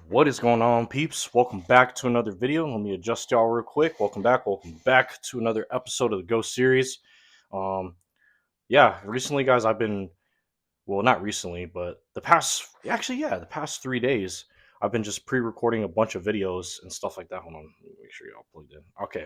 What is going on, peeps? Welcome back to another video. Let me adjust y'all real quick. Welcome back to another episode of the Ghost series. Um, yeah, recently, guys, I've been not recently, but the past 3 days, I've been just pre-recording a bunch of videos and stuff like that. Hold on, let me make sure y'all plugged in. Okay,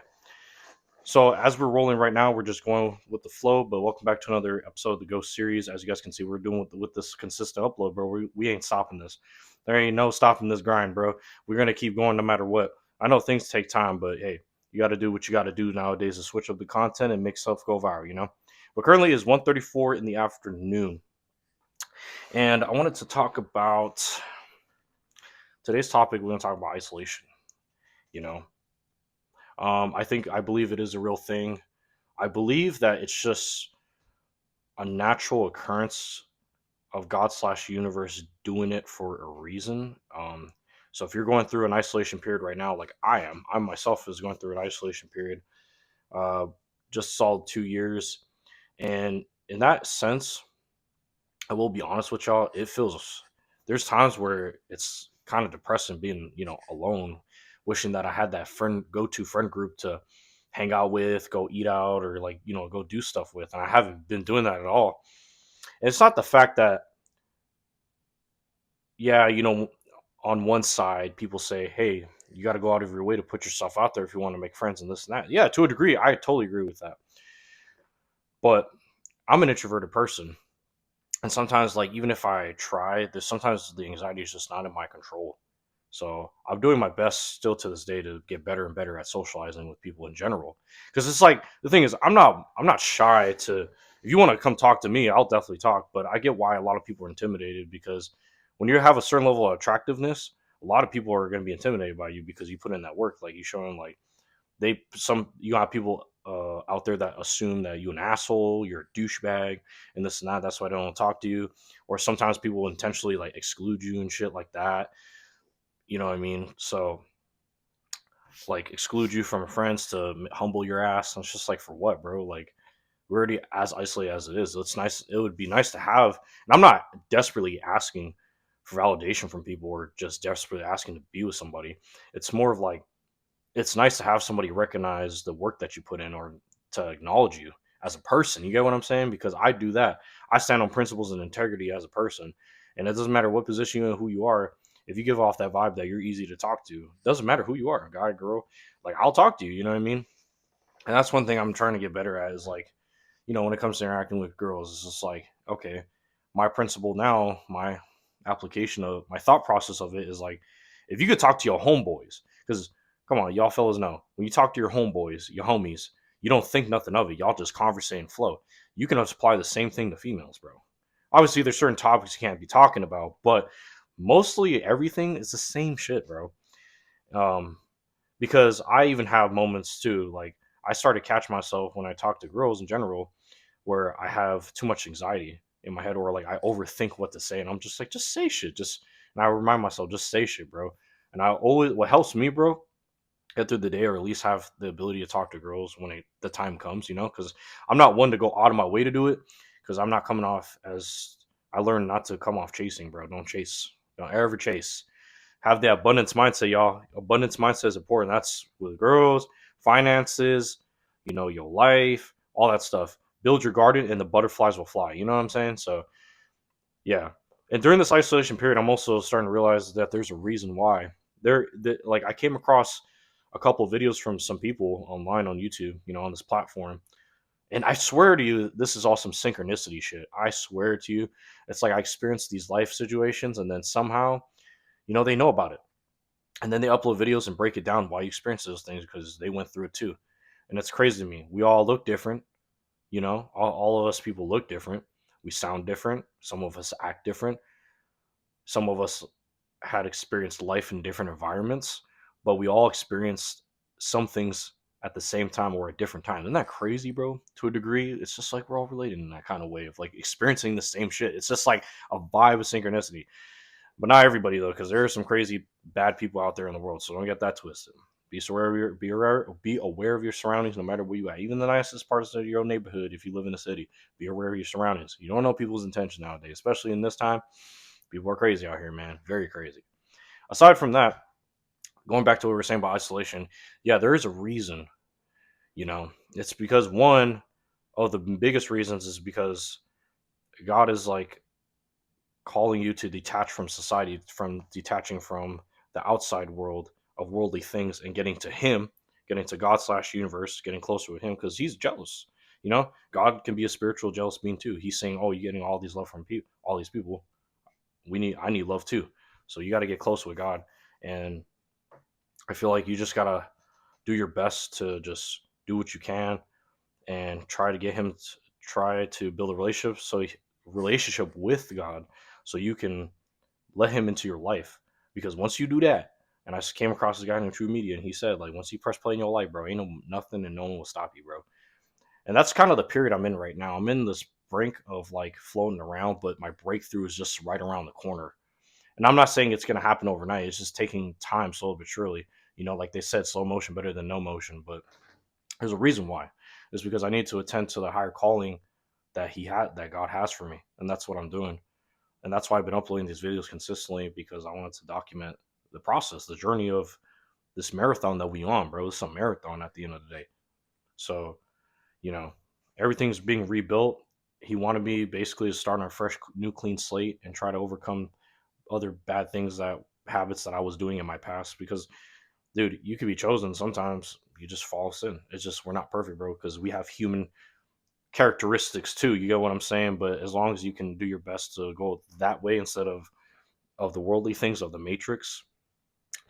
so as we're rolling right now, we're just going with the flow. But welcome back to another episode of the Ghost series. As you guys can see, we're doing with this consistent upload, bro. We ain't stopping this. There ain't no stopping this grind, bro. We're gonna keep going no matter what. I know things take time, but hey, you got to do what you got to do nowadays to switch up the content and make stuff go viral. But currently is 1:34 in the afternoon, and I wanted to talk about today's topic. We're gonna talk about isolation. You know, I believe it is a real thing. I believe that it's just a natural occurrence of God slash universe doing it for a reason. So if you're going through an isolation period right now, like I myself is going through an isolation period, uh, just solid 2 years, and in that sense, I will be honest with y'all. It feels there's times where it's kind of depressing being alone, wishing that I had that go to friend group to hang out with, go eat out, or like go do stuff with, and I haven't been doing that at all. And it's not the fact that yeah, on one side, people say, hey, you got to go out of your way to put yourself out there if you want to make friends and this and that. Yeah, to a degree, I totally agree with that. But I'm an introverted person. And sometimes, like, even if I try, there's sometimes the anxiety is just not in my control. So I'm doing my best still to this day to get better and better at socializing with people in general. Because it's like the thing is, I'm not shy to. If you want to come talk to me, I'll definitely talk. But I get why a lot of people are intimidated because when you have a certain level of attractiveness, a lot of people are going to be intimidated by you because you put in that work. Like you show them, like you have people out there that assume that you an asshole, you're a douchebag, and this and that. That's why they don't talk to you. Or sometimes people intentionally like exclude you and shit like that. You know what I mean? So like exclude you from friends to humble your ass. And it's just like for what, bro? Like we're already as isolated as it is. It's nice. It would be nice to have. And I'm not desperately asking for validation from people or just desperately asking to be with somebody. It's more of like it's nice to have somebody recognize the work that you put in or to acknowledge you as a person. You get what I'm saying? Because I do that. I stand on principles and integrity as a person. And it doesn't matter what position you and who you are. If you give off that vibe that you're easy to talk to, it doesn't matter who you are, guy, girl. Like I'll talk to you. You know what I mean? And that's one thing I'm trying to get better at is like, when it comes to interacting with girls, it's just like, okay, my principle now, my application of my thought process of it is like, if you could talk to your homeboys, because come on, y'all fellas know when you talk to your homeboys, your homies, you don't think nothing of it. Y'all just conversate and flow. You can apply the same thing to females, bro. Obviously, there's certain topics you can't be talking about, but mostly everything is the same shit, bro. Um, because I even have moments too, like I started to catch myself when I talk to girls in general where I have too much anxiety in my head or like I overthink what to say and I'm just like, just say shit. And I remind myself, just say shit, bro. And what helps me, bro, get through the day or at least have the ability to talk to girls when the time comes, because I'm not one to go out of my way to do it because I'm not coming off as I learned not to come off chasing, bro. Don't chase. Don't ever chase. Have the abundance mindset, y'all. Abundance mindset is important. That's with girls, finances, your life, all that stuff. Build your garden and the butterflies will fly. You know what I'm saying? So, yeah. And during this isolation period, I'm also starting to realize that there's a reason why. Like I came across a couple of videos from some people online on YouTube, on this platform. And I swear to you, this is all some synchronicity shit. I swear to you, it's like I experienced these life situations and then somehow, they know about it and then they upload videos and break it down why you experience those things because they went through it too. And it's crazy to me. We all look different, all of us people look different. We sound different. Some of us act different. Some of us had experienced life in different environments, but we all experienced some things at the same time or at different times. Isn't that crazy, bro? To a degree, it's just like we're all related in that kind of way of like experiencing the same shit. It's just like a vibe of synchronicity. But not everybody though, because there are some crazy bad people out there in the world. So don't get that twisted. Be aware of your surroundings, no matter where you at. Even the nicest parts of your own neighborhood, if you live in a city, be aware of your surroundings. You don't know people's intention nowadays, especially in this time. People are crazy out here, man. Very crazy. aside from that, going back to what we were saying about isolation, yeah, there is a reason. It's because one of the biggest reasons is because God is like calling you to detach from society, from detaching from the outside world of worldly things and getting to Him, getting to God slash universe, getting closer with Him because He's jealous. God can be a spiritual jealous being too. He's saying, "Oh, you're getting all these love from people, all these people. I need love too. So you got to get close with God." And I feel like you just gotta do your best to just do what you can and try to get him to try to build a relationship with God so you can let him into your life. Because once you do that, and I came across this guy named True Media, and he said, like, once you press play in your life, bro, ain't no nothing and no one will stop you, bro. And that's kind of the period I'm in right now. I'm in this brink of like floating around, but my breakthrough is just right around the corner. And I'm not saying it's going to happen overnight. It's just taking time, slowly but surely. Like they said, slow motion better than no motion. But there's a reason why. It's because I need to attend to the higher calling that God has for me, and that's what I'm doing. And that's why I've been uploading these videos consistently because I wanted to document the process, the journey of this marathon that we on, bro. It's a marathon at the end of the day. So, you know, everything's being rebuilt. He wanted me basically to start on a fresh, new, clean slate and try to overcome other bad things habits that I was doing in my past. Because, dude, you could be chosen. Sometimes you just fall sin. It's just we're not perfect, bro. Because we have human characteristics too. You get what I'm saying? But as long as you can do your best to go that way instead of the worldly things of the matrix,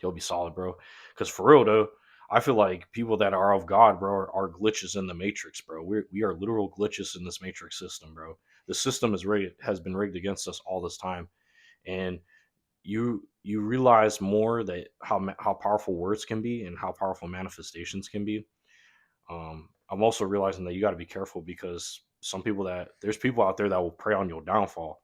you'll be solid, bro. Because for real though, I feel like people that are of God, bro, are glitches in the matrix, bro. We are literal glitches in this matrix system, bro. The system has been rigged against us all this time, and you realize more that how powerful words can be and how powerful manifestations can be. I'm also realizing that you got to be careful because there's people out there that will prey on your downfall.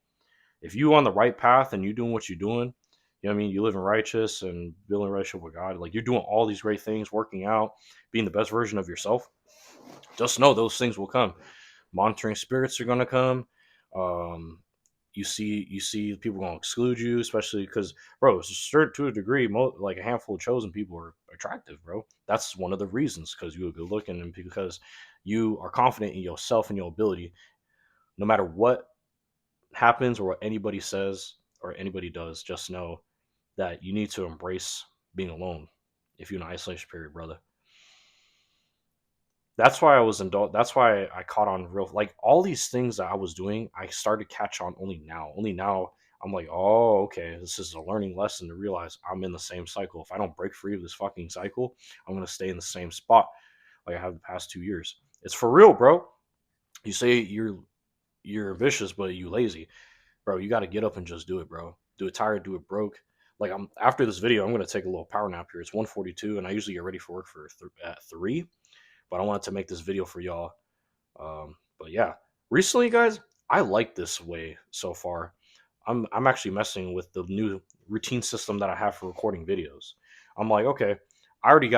If you on the right path and you doing what you're doing, you know what I mean, you living righteous and building a relationship with God, like you're doing all these great things, working out, being the best version of yourself. Just know those things will come. Monitoring spirits are gonna come. Um, you see people gonna exclude you, especially because, bro, to a degree, like a handful of chosen people are attractive, bro. That's one of the reasons because you're good looking and because you are confident in yourself and your ability. No matter what happens or what anybody says or anybody does, just know that you need to embrace being alone if you're in an isolation period, brother. That's why I was indulged. That's why I caught on real, like all these things that I was doing. I started to catch on only now. Only now I'm like, oh, okay, this is a learning lesson to realize I'm in the same cycle. If I don't break free of this fucking cycle, I'm gonna stay in the same spot like I have the past 2 years. It's for real, bro. You say you're vicious, but you lazy, bro. You got to get up and just do it, bro. Do it tired, do it broke. Like I'm after this video, I'm gonna take a little power nap here. It's 1:42, and I usually get ready for work at 3. But I wanted to make this video for y'all. But yeah, recently, guys, I like this way so far. I'm actually messing with the new routine system that I have for recording videos. I'm like, okay, I already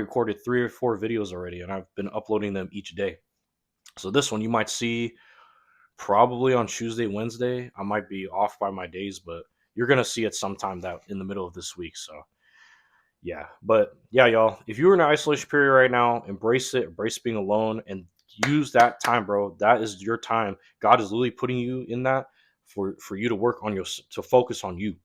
recorded 3 or 4 videos already, and I've been uploading them each day. So this one you might see probably on Tuesday, Wednesday. I might be off by my days, but you're gonna see it sometime that in the middle of this week. So yeah, but yeah, y'all, if you're in an isolation period right now, embrace it, embrace being alone, and use that time, bro. That is your time. God is literally putting you in that for you to work on to focus on you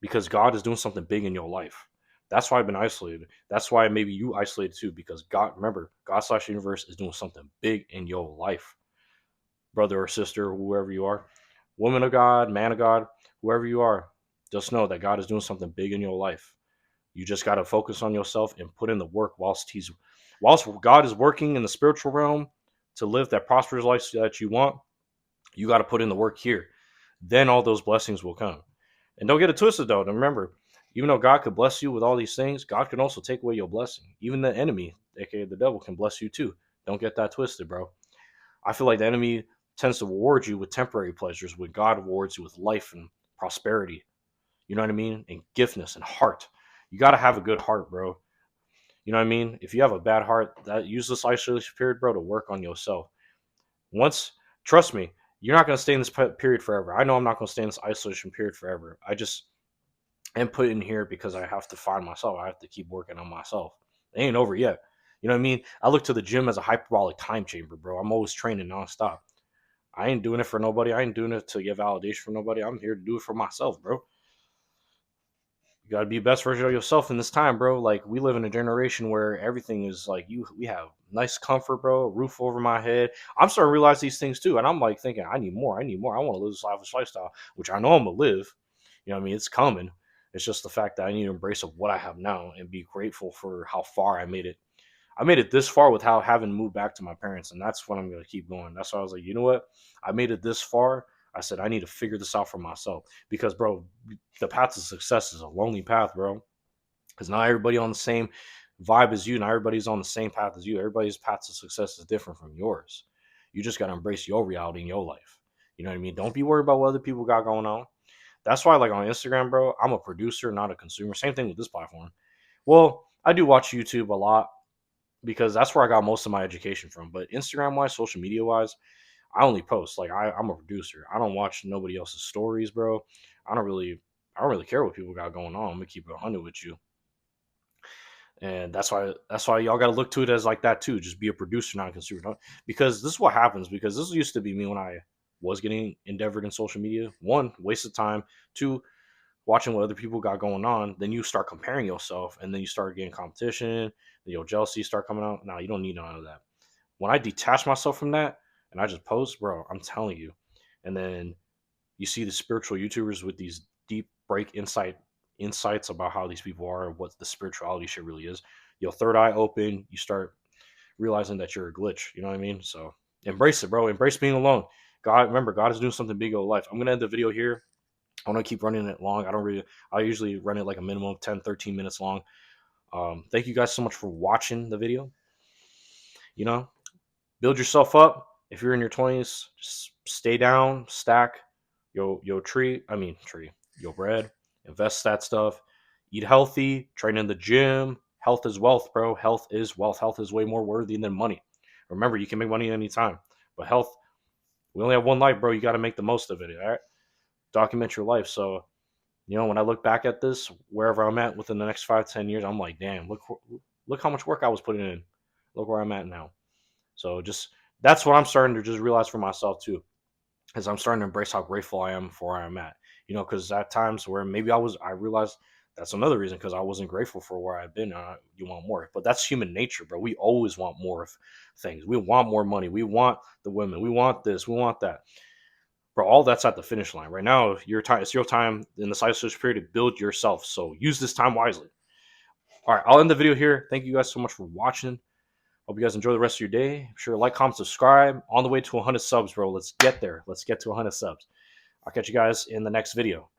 because God is doing something big in your life. That's why I've been isolated. That's why maybe you isolated too, because God, remember, God slash universe is doing something big in your life, brother or sister, or whoever you are, woman of God, man of God, whoever you are. Just know that God is doing something big in your life. You just got to focus on yourself and put in the work whilst God is working in the spiritual realm to live that prosperous life that you want. You got to put in the work here. Then all those blessings will come. And don't get it twisted though. And remember, even though God could bless you with all these things, God can also take away your blessing. Even the enemy, aka the devil, can bless you too. Don't get that twisted, bro. I feel like the enemy tends to reward you with temporary pleasures, when God rewards you with life and prosperity. You know what I mean? And giftness and heart. You got to have a good heart, bro. You know what I mean? If you have a bad heart, that use this isolation period, bro, to work on yourself. Once, trust me, you're not going to stay in this period forever. I know I'm not going to stay in this isolation period forever. I just, and put in here because I have to find myself. I have to keep working on myself. It ain't over yet. You know what I mean? I look to the gym as a hyperbolic time chamber, bro. I'm always training nonstop. I ain't doing it for nobody. I ain't doing it to get validation from nobody. I'm here to do it for myself, bro. You gotta be the best version of yourself in this time, bro. Like we live in a generation where everything is like you. We have nice comfort, bro. A roof over my head. I'm starting to realize these things too, and I'm like thinking, I need more. I need more. I want to live this lavish lifestyle, which I know I'm gonna live. You know what I mean? It's coming. It's just the fact that I need to embrace of what I have now and be grateful for how far I made it. I made it this far without having moved back to my parents, and that's what I'm gonna keep going. That's why I was like, you know what? I made it this far. I said I need to figure this out for myself because, bro, the path to success is a lonely path, bro. Because not everybody on the same vibe as you. Not everybody's on the same path as you. Everybody's path to success is different from yours. You just gotta embrace your reality in your life. You know what I mean? Don't be worried about what other people got going on. That's why, like on Instagram, bro, I'm a producer, not a consumer. Same thing with this platform. Well, I do watch YouTube a lot because that's where I got most of my education from. But Instagram wise, social media wise, I only post. Like I'm a producer. I don't watch nobody else's stories, bro. I don't really care what people got going on. I'm gonna keep it 100 with you. And that's why y'all got to look to it as like that too. Just be a producer, not a consumer. Because this is what happens. Because this used to be me when I was getting endeavored in social media. One, waste of time. Two, watching what other people got going on. Then you start comparing yourself, and then you start getting competition. Jealousy start coming out. Now you don't need none of that. When I detach myself from that and I just post, bro, I'm telling you. And then you see the spiritual YouTubers with these deep break insights about how these people are, what the spirituality shit really is. Your third eye open, you start realizing that you're a glitch. You know what I mean? So embrace it, bro. Embrace being alone. God, remember, God is doing something big in your life. I'm gonna end the video here. I want to keep running it long. I usually run it like a minimum of 10, 13 minutes long. Thank you guys so much for watching the video. You know, build yourself up. If you're in your 20s, just stay down, stack your bread, invest that stuff, eat healthy, train in the gym. Health is wealth, bro. Health is wealth. Health is way more worthy than money. Remember, you can make money anytime, but health, we only have one life, bro. You got to make the most of it. All right, document your life. So, when I look back at this, wherever I'm at within the next 5, 10 years, I'm like, damn, look how much work I was putting in. Look where I'm at now. So just that's what I'm starting to just realize for myself too, is I'm starting to embrace how grateful I am for where I'm at. Because at times where maybe I realized that's another reason because I wasn't grateful for where I've been. You want more, but that's human nature, bro. We always want more of things. We want more money. We want the women. We want this. We want that. Bro, all that's at the finish line right now. It's your time in the side switch period to build yourself. So use this time wisely. All right, I'll end the video here. Thank you guys so much for watching. Hope you guys enjoy the rest of your day. Be sure to like, comment, subscribe. On the way to 100 subs, bro. Let's get there. Let's get to 100 subs. I'll catch you guys in the next video.